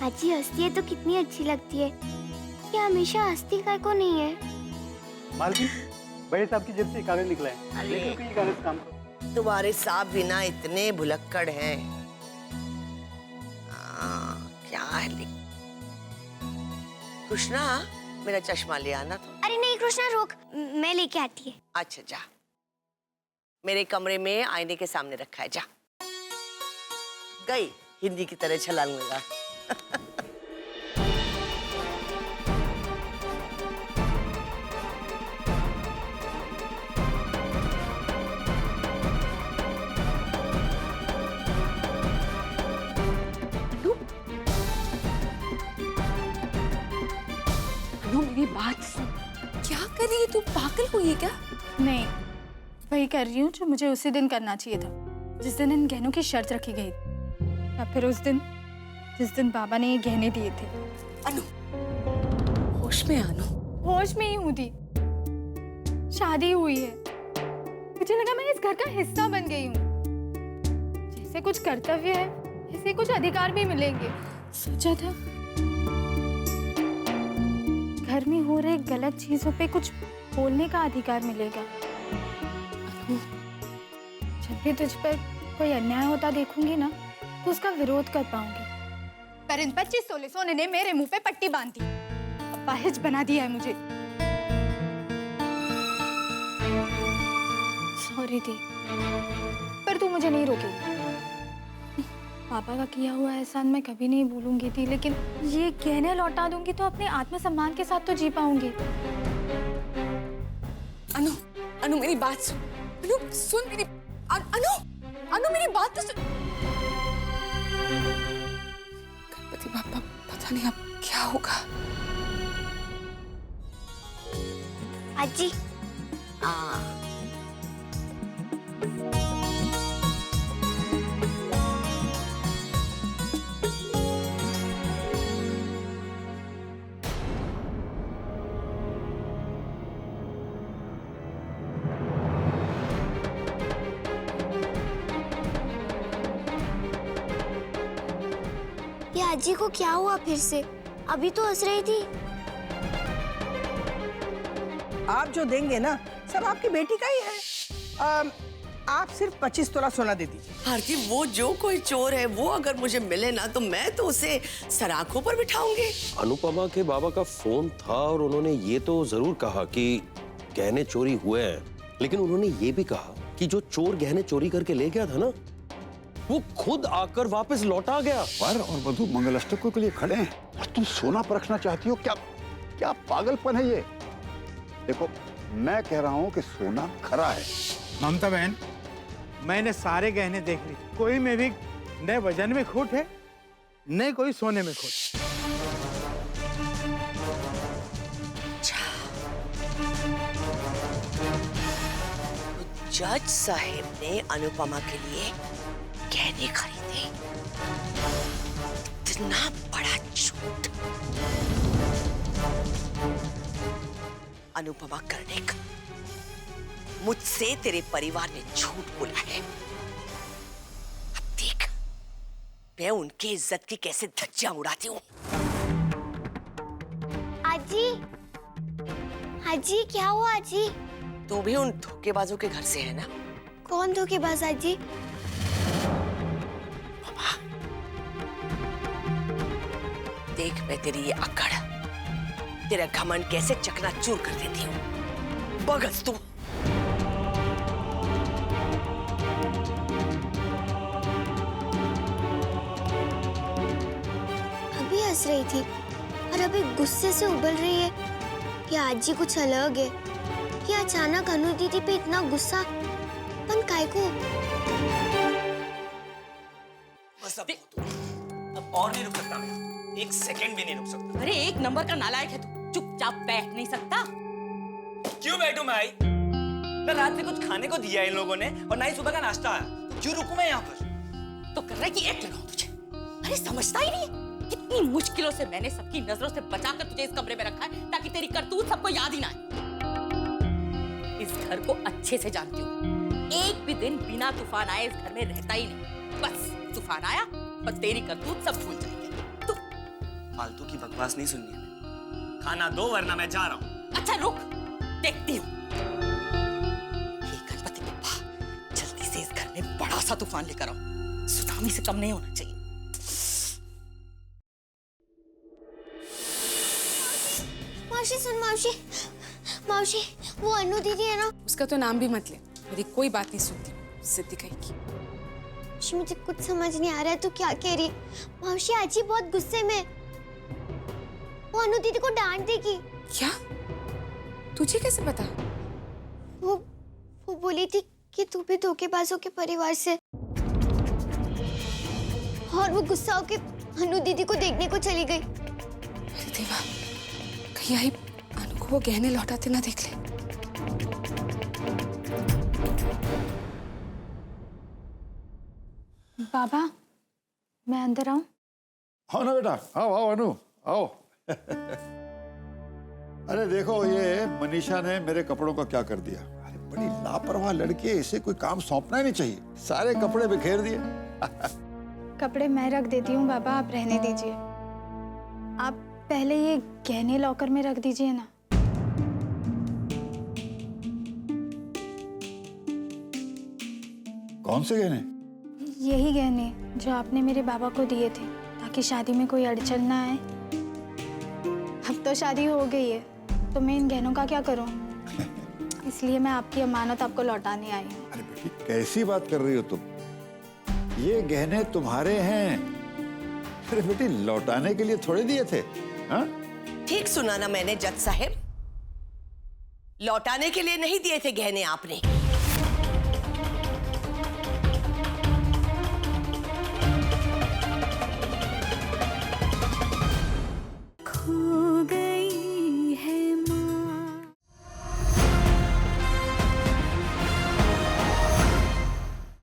आजी हंसती है तो कितनी अच्छी लगती है। ये हमेशा हंसती काय को नहीं है। मालकिन, बड़े साहब की जेब से कागज निकला है। लेकिन ये कागज काम करो। तुम्हारे साहब भी ना इतने भुलक्कड़ हैं। क्या है? कृष्णा, मेरा चश्मा ले आना तो। अरे नहीं कृष्णा रोक, मैं लेके आती है। अच्छा जा, मेरे कमरे में आईने के सामने रखा है, जा। गई हिंदी की तरह छलांग लगा। मेरी बात सुन। क्या कर रही है तू? पागल हुई है क्या? नहीं, वही कर रही हूँ जो मुझे उसी दिन करना चाहिए था, जिस दिन इन गहनों की शर्त रखी गई थी, या फिर उस दिन जिस दिन बाबा ने ये गहने दिए थे। अनु, होश में आनो। होश में ही हूँ दी। शादी हुई है, मुझे लगा मैं इस घर का हिस्सा बन गई हूँ। जैसे कुछ कर्तव्य है, जैसे कुछ अधिकार भी मिलेंगे। सोचा था घर में हो रहे गलत चीजों पे कुछ बोलने का अधिकार मिलेगा। जब भी तुझ पर कोई अन्याय होता देखूंगी ना, तो उसका विरोध कर पाऊंगी। पर इन 25 तोले सोने ने मेरे मुंह पे पट्टी बांध दी, अपाहिज बना दिया है मुझे। सॉरी दी, पर तू मुझे नहीं रोकेगी। पापा का किया हुआ एहसान मैं कभी नहीं भूलूंगी थी, लेकिन ये गहने लौटा दूंगी तो अपने आत्मसम्मान के साथ तो जी पाऊंगी। अनु, अनु मेरी बात सुन। अनु सुन मेरी। अनु, अनु मेरी बात तो सुन। गणपति बापा, पता नहीं अब क्या होगा। आजी ये आजी को क्या हुआ फिर से? अभी तो हंस रही थी। आप जो देंगे ना सब आपकी बेटी का ही है। आप सिर्फ 25 तोला सोना दे दीजिए। भारती, वो जो कोई चोर है वो अगर मुझे मिले ना तो मैं तो उसे सराखों पर बिठाऊंगी। अनुपमा के बाबा का फोन था और उन्होंने ये तो जरूर कहा कि गहने चोरी हुए हैं, लेकिन उन्होंने ये भी कहा कि जो चोर गहने चोरी करके ले गया था ना, वो खुद आकर वापस लौटा गया। वर और वधू मंगलाष्टकों के लिए खड़े हैं और तुम सोना परखना चाहती हो? क्या क्या पागलपन है ये? देखो, मैं कह रहा हूँ कि सोना खरा है। ममता बहन, मैंने सारे गहने देख लिए, कोई में भी न वजन में खोट है न कोई सोने में खोट। जज साहब ने अनुपमा के लिए गहने खरीदे। इतना बड़ा झूठ अनुपमा कर्णिक, मुझसे तेरे परिवार ने झूठ बोला है। अब देख मैं उनकी इज्जत की कैसे धज्जियां उड़ाती हूँ। आजी, आजी क्या हुआ आजी? तू भी उन धोखेबाजों के घर से है ना? कौन धोखेबाज आजी? देख मैं तेरी ये अकड़, तेरा घमंड कैसे चकनाचूर कर देती हूँ। बगस तू। अभी हंस रही थी और अभी गुस्से से उबल रही है। क्या आजी कुछ अलग है? क्या अचानक अनु दीदी पे इतना गुस्सा? पन काय को? बस अब और नहीं रुक सकता मैं, एक सेकंड भी नहीं रुक सकता। अरे एक नंबर का नालायक है तू, चुपचाप बैठ नहीं सकता? क्यों बैठूं मैं? आई ना रात में कुछ खाने को दिया इन लोगों ने और ना ही सुबह का नाश्ता आया, तो क्यों रुकूं मैं यहाँ पर? तो कर रहा है कि एक लगाऊं तुझे? अरे समझता ही नहीं, कितनी मुश्किलों से मैंने सबकी नजरों से बचाकर तुझे इस कमरे में रखा है ताकि तेरी करतूत सबको याद ही ना आए। इस घर को अच्छे से जानती हूँ, एक भी दिन बिना तूफान आए इस घर में रहता ही नहीं। बस तूफान आया और तेरी करतूत सब भूल जाएंगे। फालतू की बकवास नहीं सुननी है। खाना दो वरना मैं जा रहा हूँ। अच्छा रुक, देखती हूँ। हे गणपति बप्पा, जल्दी से इस घर में बड़ा सा तूफान लेकर आओ। सुनामी से कम नहीं होना चाहिए। मौसी सुन मौसी, मौसी वो अनु दीदी है ना, उसका तो नाम भी मत ले, मेरी कोई बात नहीं सुनती, जिद्दी कहेगी। मौसी मुझे कुछ समझ नहीं आ रहा है तू क्या कह रही है। मौसी आज ही बहुत गुस्से में, वो अनु दीदी को डांट देगी। क्या? तुझे कैसे पता? वो बोली थी कि तू भी धोखेबाजों के परिवार से, और वो गुस्सा होके अनु दीदी को देखने को चली गई। अरे देवा, कहीं आई अनु को वो गहने लौटाते ना देख ले। बाबा, मैं अंदर आऊं? आओ ना बेटा, आओ आओ अनु, आओ। अरे देखो, ये मनीषा ने मेरे कपड़ों का क्या कर दिया। अरे बड़ी लापरवाह लड़की है, इसे कोई काम सौंपना ही नहीं चाहिए। सारे कपड़े बिखेर दिए। कपड़े मैं रख देती हूँ बाबा, आप रहने दीजिए। आप पहले ये गहने लॉकर में रख दीजिए ना। कौन से गहने? यही गहने जो आपने मेरे बाबा को दिए थे, ताकि शादी में कोई अड़चन ना आए। अब तो शादी हो गई है, तो मैं इन गहनों का क्या करूं? इसलिए मैं आपकी अमानत आपको लौटाने आई हूँ। अरे बेटी, कैसी बात कर रही हो तुम? ये गहने तुम्हारे हैं। अरे बेटी, लौटाने के लिए थोड़े दिए थे। हाँ? ठीक सुना ना मैंने जज साहब? लौटाने के लिए नहीं दिए थे गहने आपने।